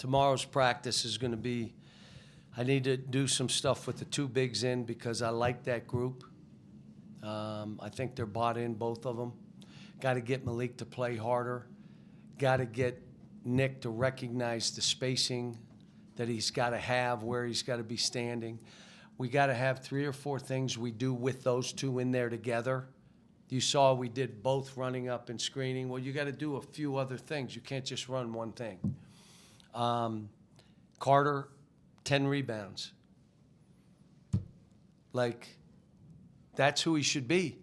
tomorrow's practice is going to be, I need to do some stuff with the two bigs in because I like that group. I think they're bought in, both of them. Got to get Malik to play harder. Got to get Nick to recognize the spacing that he's got to have, where he's got to be standing. We got to have 3 or 4 things we do with those two in there together. You saw we did both running up and screening. Well, you got to do a few other things. You can't just run one thing. Carter, 10 rebounds. Like, that's who he should be.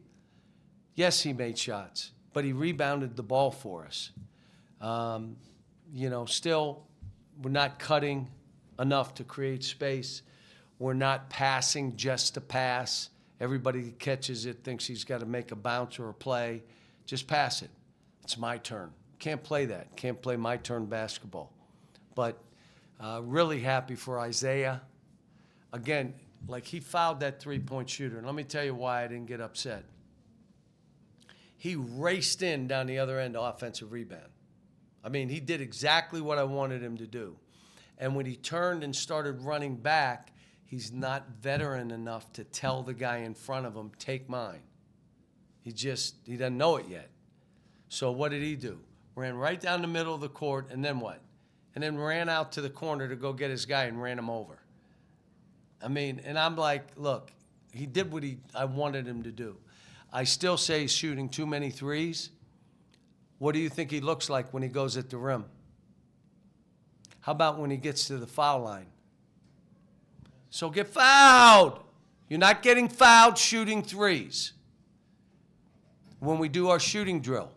Yes, he made shots, but he rebounded the ball for us. You know, still, we're not cutting enough to create space. We're not passing just to pass. Everybody that catches it thinks he's got to make a bounce or a play. Just pass it. It's my turn. Can't play that. Can't play my turn basketball. But really happy for Isaiah. Again, like he fouled that three-point shooter. And let me tell you why I didn't get upset. He raced in down the other end offensive rebound. I mean, he did exactly what I wanted him to do. And when he turned and started running back, he's not veteran enough to tell the guy in front of him, take mine. He doesn't know it yet. So what did he do? Ran right down the middle of the court, and then what? And then ran out to the corner to go get his guy and ran him over. I mean, and I'm like, look, he did what I wanted him to do. I still say he's shooting too many threes. What do you think he looks like when he goes at the rim? How about when he gets to the foul line? So get fouled. You're not getting fouled shooting threes. When we do our shooting drill,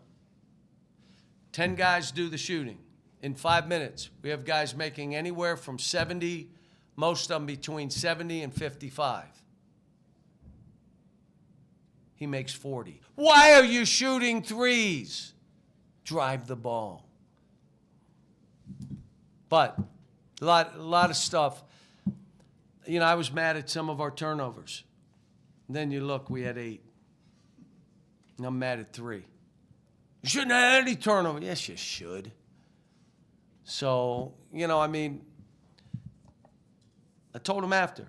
10 guys do the shooting. In 5 minutes, we have guys making anywhere from 70, most of them between 70 and 55. He makes 40. Why are you shooting threes? Drive the ball. But a lot of stuff. You know, I was mad at some of our turnovers. And then you look, we had 8. And I'm mad at 3. You shouldn't have any turnover. Yes, you should. So, you know, I mean, I told him after.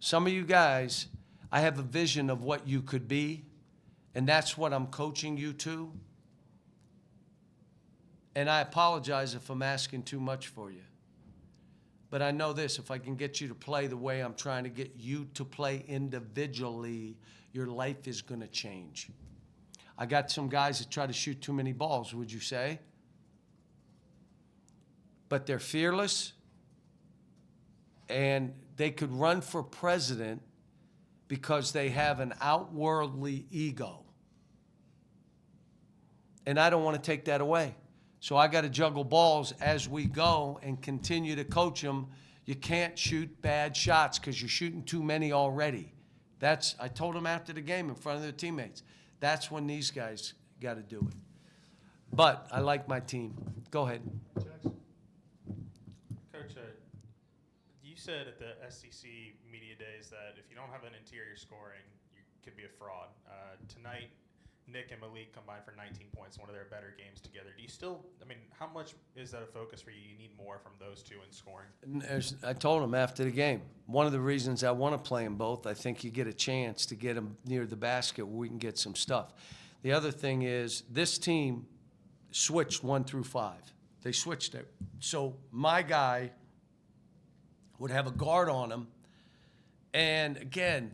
Some of you guys, I have a vision of what you could be, and that's what I'm coaching you to. And I apologize if I'm asking too much for you. But I know this, if I can get you to play the way I'm trying to get you to play individually, your life is going to change. I got some guys that try to shoot too many balls, would you say? But they're fearless, and they could run for president because they have an outworldly ego. And I don't want to take that away. So I got to juggle balls as we go and continue to coach them. You can't shoot bad shots because you're shooting too many already. I told them after the game in front of their teammates. That's when these guys got to do it. But I like my team. Go ahead. Coach, you said at the SEC media days that if you don't have an interior scoring, you could be a fraud. Tonight, Nick and Malik combined for 19 points, one of their better games together. Do you still, I mean, how much is that a focus for you? You need more from those two in scoring. I told him after the game, one of the reasons I want to play them both, I think you get a chance to get them near the basket where we can get some stuff. The other thing is this team switched 1 through 5. They switched it. So my guy would have a guard on him. And again,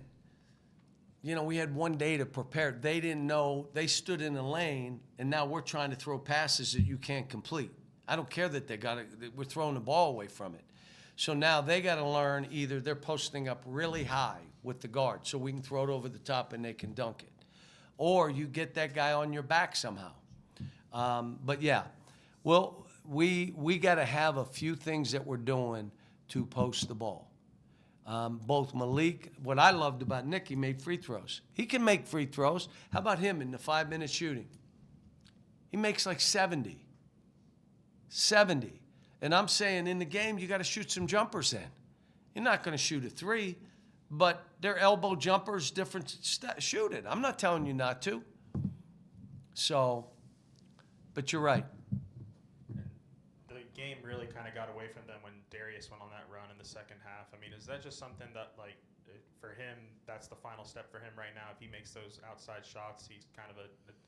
you know, we had 1 day to prepare. They didn't know. They stood in the lane, and now we're trying to throw passes that you can't complete. I don't care that we're throwing the ball away from it. So now they got to learn either they're posting up really high with the guard so we can throw it over the top and they can dunk it, or you get that guy on your back somehow. But yeah, well, we got to have a few things that we're doing to post the ball. Both Malik, what I loved about Nick, he made free throws. He can make free throws. How about him in the 5-minute shooting? He makes like 70. 70. And I'm saying in the game, you got to shoot some jumpers in. You're not going to shoot a 3, but they're elbow jumpers, different shoot it. I'm not telling you not to. So, but you're right. game really kind of got away from them when Darius went on that run in the second half. I mean, is that just something that, like, for him, that's the final step for him right now? If he makes those outside shots, he's kind of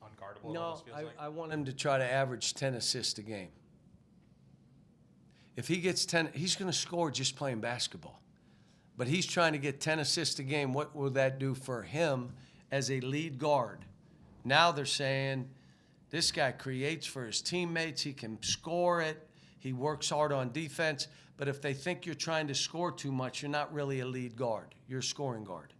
unguardable. It No, almost feels like. I want him to try to average 10 assists a game. If he gets 10, he's going to score just playing basketball. But he's trying to get 10 assists a game. What will that do for him as a lead guard? Now they're saying this guy creates for his teammates. He can score it. He works hard on defense. But if they think you're trying to score too much, you're not really a lead guard. You're a scoring guard.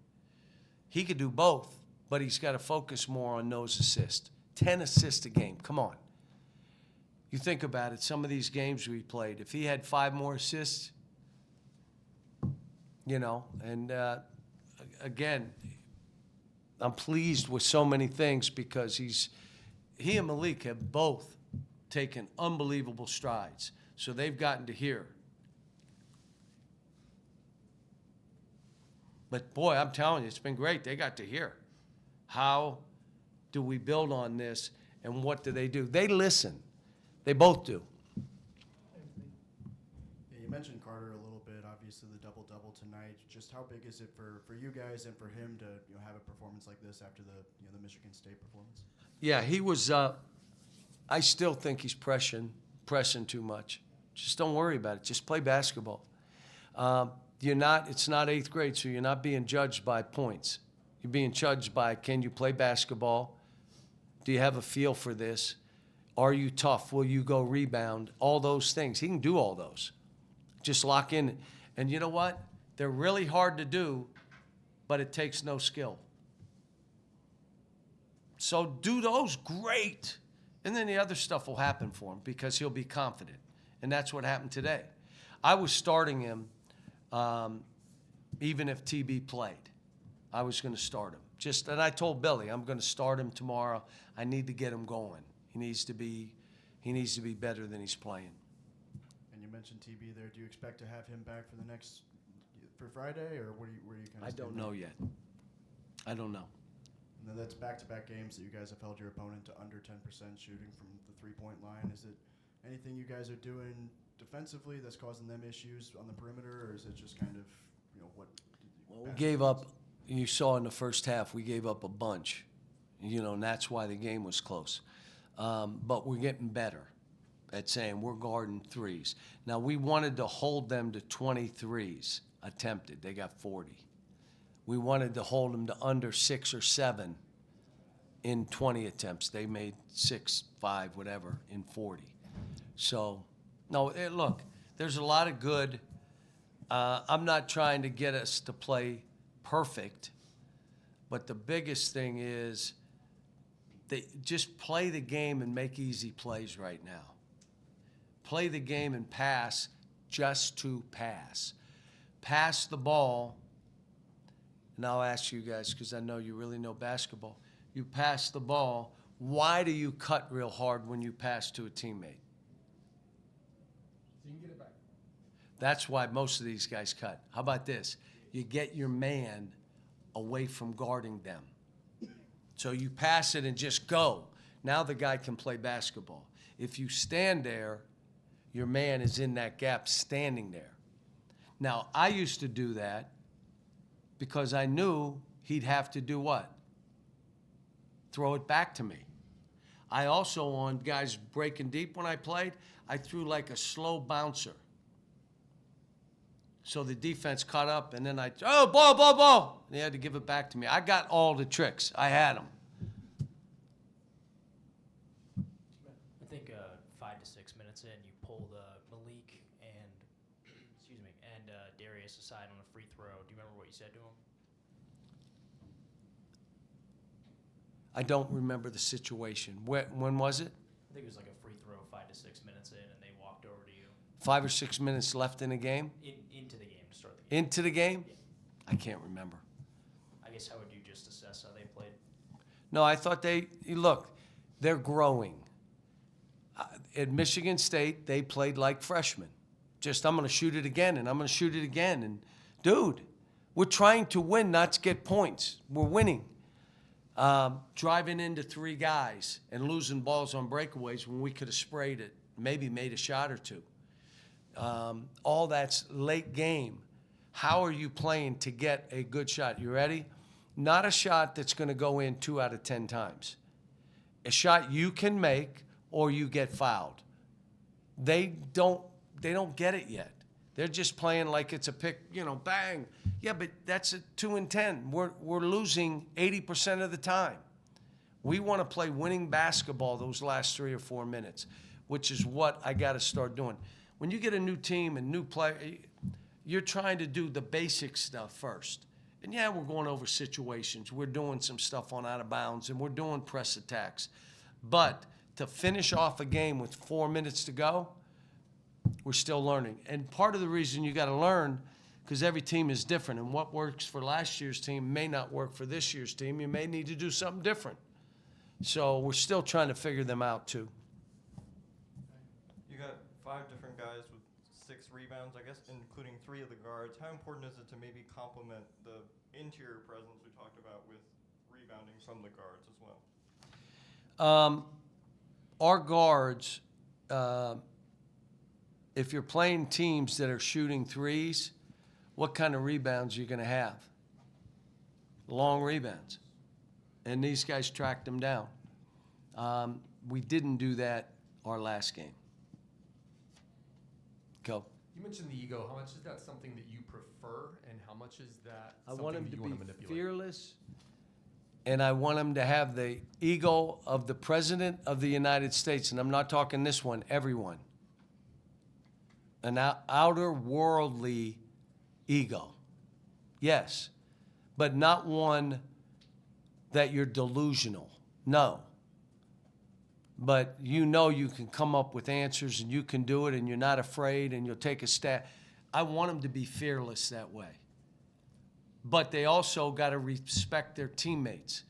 He could do both, but he's got to focus more on those assists. 10 assists a game. Come on. You think about it, some of these games we played, if he had 5 more assists, you know, and again, I'm pleased with so many things because he and Malik have both taken unbelievable strides. So they've gotten to here. But boy, I'm telling you, it's been great. They got to here. How do we build on this, and what do? They listen. They both do. Yeah, you mentioned Carter a little bit. Obviously, the double-double tonight. Just how big is it for you guys and for him to have a performance like this after the Michigan State performance? Yeah, he was. I still think he's pressing too much. Just don't worry about it. Just play basketball. It's not 8th grade, so you're not being judged by points. You're being judged by, can you play basketball? Do you have a feel for this? Are you tough? Will you go rebound? All those things. He can do all those. Just lock in. And you know what? They're really hard to do, but it takes no skill. So do those, great. And then the other stuff will happen for him because he'll be confident. And that's what happened today. I was starting him even if TB played. I was going to start him. And I told Billy, I'm going to start him tomorrow. I need to get him going. He needs to be better than he's playing. And you mentioned TB there. Do you expect to have him back for Friday, or where you kind of? I don't know yet. I don't know. And then that's back-to-back games that you guys have held your opponent to under 10% shooting from the three-point line. Is it anything you guys are doing defensively that's causing them issues on the perimeter, or is it just kind of what? Well, we gave up. You saw in the first half we gave up a bunch, and that's why the game was close. But we're getting better at saying we're guarding threes. Now, we wanted to hold them to 23s attempted. They got 40. We wanted to hold them to under 6 or 7 in 20 attempts. They made 6, 5, whatever, in 40. So, no, look, there's a lot of good. I'm not trying to get us to play perfect, but the biggest thing is they just play the game and make easy plays right now. Play the game and pass just to pass. Pass the ball, and I'll ask you guys because I know you really know basketball. You pass the ball. Why do you cut real hard when you pass to a teammate? So you can get it back. That's why most of these guys cut. How about this? You get your man away from guarding them. So you pass it and just go. Now the guy can play basketball. If you stand there, your man is in that gap standing there. Now, I used to do that because I knew he'd have to do what? Throw it back to me. I also, on guys breaking deep when I played, I threw like a slow bouncer. So the defense caught up, and then ball. And he had to give it back to me. I got all the tricks. I had them. I think 5 to 6 minutes in, you pulled Malik and Darius aside on a free throw. Do you remember what you said to him? I don't remember the situation. When was it? I think it was like a free throw 5 to 6 minutes in, and they walked over to you. 5 or 6 minutes left in the game? Into the game, to start the game. Into the game? Yeah. I can't remember. I guess how would you just assess how they played? No, I thought they're growing. At Michigan State, they played like freshmen. I'm going to shoot it again, and I'm going to shoot it again. And, dude, we're trying to win, not to get points. We're winning. Driving into 3 guys and losing balls on breakaways when we could have sprayed it, maybe made a shot or 2. all that's late game. How are you playing to get a good shot? You ready? Not a shot that's going to go in 2 out of 10 times. A shot you can make or you get fouled. They don't get it yet. They're just playing like it's a pick, bang. Yeah, but that's a 2 and 10. We're losing 80% of the time. We want to play winning basketball those last 3 or 4 minutes, which is what I got to start doing. When you get a new team and new player, you're trying to do the basic stuff first. And yeah, we're going over situations. We're doing some stuff on out of bounds, and we're doing press attacks. But to finish off a game with 4 minutes to go, we're still learning. And part of the reason you got to learn, because every team is different, and what works for last year's team may not work for this year's team. You may need to do something different. So we're still trying to figure them out too. You got 5 different guys with 6 rebounds, I guess, including 3 of the guards. How important is it to maybe complement the interior presence we talked about with rebounding from the guards as well? Our guards, if you're playing teams that are shooting threes, what kind of rebounds are you going to have? Long rebounds. And these guys tracked them down. We didn't do that our last game. Go. You mentioned the ego. How much is that something that you prefer, and how much is that I something want him that to you be want to manipulate? fearless, and I want him to have the ego of the President of the United States, and I'm not talking this one, everyone. An outer worldly ego, yes, but not one that you're delusional, no. But you can come up with answers and you can do it and you're not afraid and you'll take a stab. I want them to be fearless that way. But they also got to respect their teammates.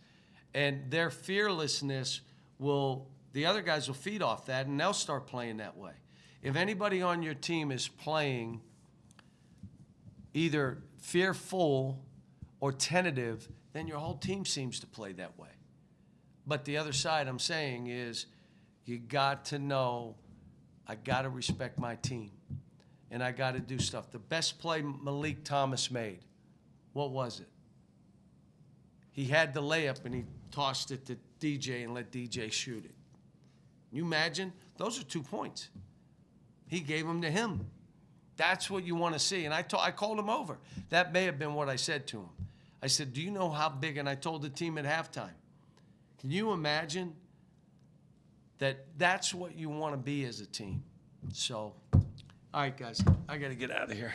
And their fearlessness the other guys will feed off that and they'll start playing that way. If anybody on your team is playing either fearful or tentative, then your whole team seems to play that way. But the other side I'm saying is you got to know I got to respect my team and I got to do stuff. The best play Malik Thomas made, what was it? He had the layup and he tossed it to DJ and let DJ shoot it. Can you imagine? Those are 2 points. He gave them to him. That's what you want to see. And I called him over. That may have been what I said to him. I said, do you know how big? And I told the team at halftime. Can you imagine that that's what you want to be as a team? So, all right, guys, I got to get out of here.